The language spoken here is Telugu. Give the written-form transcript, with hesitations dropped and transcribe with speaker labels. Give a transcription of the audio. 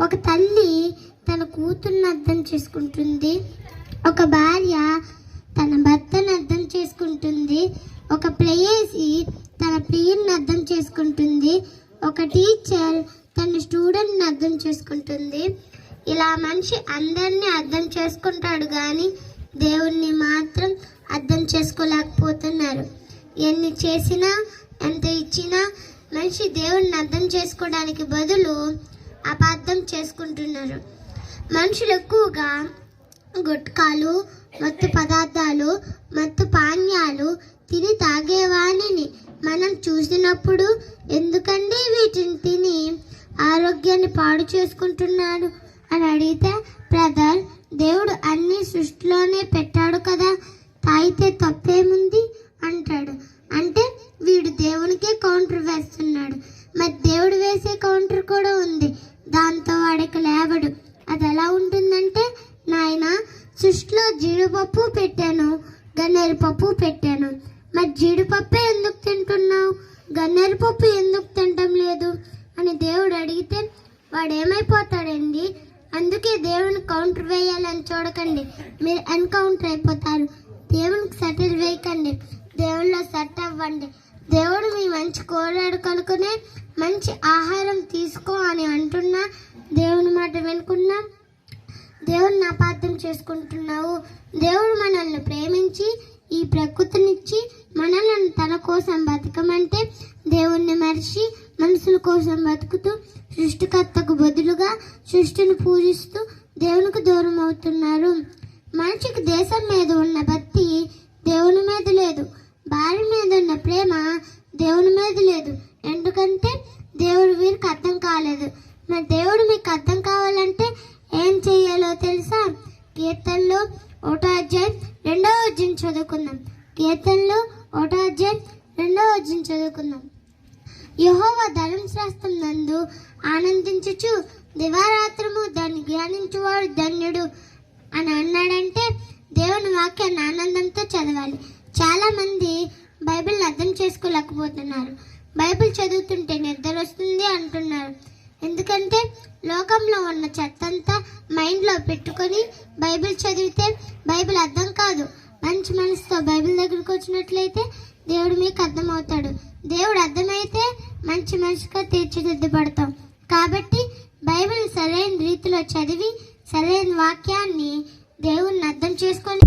Speaker 1: ఒక తల్లి తన కూతుర్ని అర్థం చేసుకుంటుంది, ఒక భార్య తన భర్తను అర్థం చేసుకుంటుంది, ఒక ప్రేయసి తన ప్రియుని అర్థం చేసుకుంటుంది, ఒక టీచర్ తన స్టూడెంట్ని అర్థం చేసుకుంటుంది. ఇలా మనిషి అందరినీ అర్థం చేసుకుంటాడు కానీ దేవుణ్ణి మాత్రం అర్థం చేసుకోలేకపోతున్నారు. ఎన్ని చేసినా ఎంత ఇచ్చినా మనిషి దేవుణ్ణి అర్థం చేసుకోవడానికి బదులు అపార్థం చేసుకుంటున్నారు. మనుషులు ఎక్కువగా గుట్కాలు, మత్తు పదార్థాలు, మత్తు పానీయాలు తిని తాగేవాణిని మనం చూసినప్పుడు ఎందుకండి వీటిని తిని ఆరోగ్యాన్ని పాడు చేసుకుంటున్నాడు అని అడిగితే, బ్రదర్, దేవుడు అన్ని సృష్టిలోనే పెట్టాడు కదా, తాగితే తప్పేముంది అంటాడు. అంటే వీడు దేవునికే కౌంటర్ వేస్తున్నాడు. మరి దేవుడు వేసే కౌంటర్ కూడా ఉంది, దాంతో వాడికి లేవడు. అది ఎలా ఉంటుందంటే, నాయన సృష్టిలో జీడిపప్పు పెట్టాను, గన్నేరు పప్పు పెట్టాను, మరి జీడిపప్పే ఎందుకు తింటున్నావు, గన్నేరు పప్పు ఎందుకు తినటం లేదు అని దేవుడు అడిగితే వాడు ఏమైపోతాడండి? అందుకే దేవుని కౌంటర్ వేయాలని చూడకండి, మీరు ఎన్కౌంటర్ అయిపోతారు. దేవునికి సెటిల్ వేయకండి, దేవుళ్ళో సెట్ అవ్వండి. దేవుడు మీ మంచి కోరాడు కనుకనే మంచి ఆహారం తీసుకో అని అంటున్నా, దేవుని మాట వినుకున్నా దేవుడిని అపార్థం చేసుకుంటున్నావు. దేవుడు మనల్ని ప్రేమించి ఈ ప్రకృతినిచ్చి మనల్ని తన కోసం బతకమంటే దేవుణ్ణి మరిచి మనుషుల కోసం బతుకుతూ సృష్టికర్తకు బదులుగా సృష్టిని పూజిస్తూ దేవునికి దూరం అవుతున్నారు. మనిషికి దేశం మీద ఉన్న భక్తి దేవుని మీద లేదు, భార్య మీద ఉన్న ప్రేమ దేవుని మీద లేదు. ఎందుకంటే దేవుడు వీరికి అర్థం కాలేదు. మరి దేవుడు మీకు అర్థం కావాలంటే ఏం చేయాలో తెలుసా? కీర్తనలో 1వ అధ్యాయం 2వ వచనం చదువుకుందాం. కీర్తనలో 1వ అధ్యాయం 2వ వచనం చదువుకుందాం. యెహోవా ధర్మశాస్త్రం నందు ఆనందించుచు దివారాత్రము దాన్ని ధ్యానించువాడు ధన్యుడు అని అన్నాడంటే దేవుని వాక్యాన్ని ఆనందంతో చదవాలి. చాలా మంది బైబిల్ని అర్థం చేసుకోలేకపోతున్నారు. బైబిల్ చదువుతుంటే నిద్ర వస్తుంది అంటున్నారు. ఎందుకంటే లోకంలో ఉన్న చెత్తంతా మైండ్లో పెట్టుకొని బైబిల్ చదివితే బైబిల్ అర్థం కాదు. మంచి మనసుతో బైబిల్ దగ్గరికి వచ్చినట్లయితే దేవుడు మీకు అర్థమవుతాడు. దేవుడు అర్థమైతే మంచి మనిషిగా తీర్చిదిద్దబడతాం. కాబట్టి బైబిల్ సరైన రీతిలో చదివి సరైన వాక్యాన్ని దేవుణ్ణి అర్థం చేసుకొని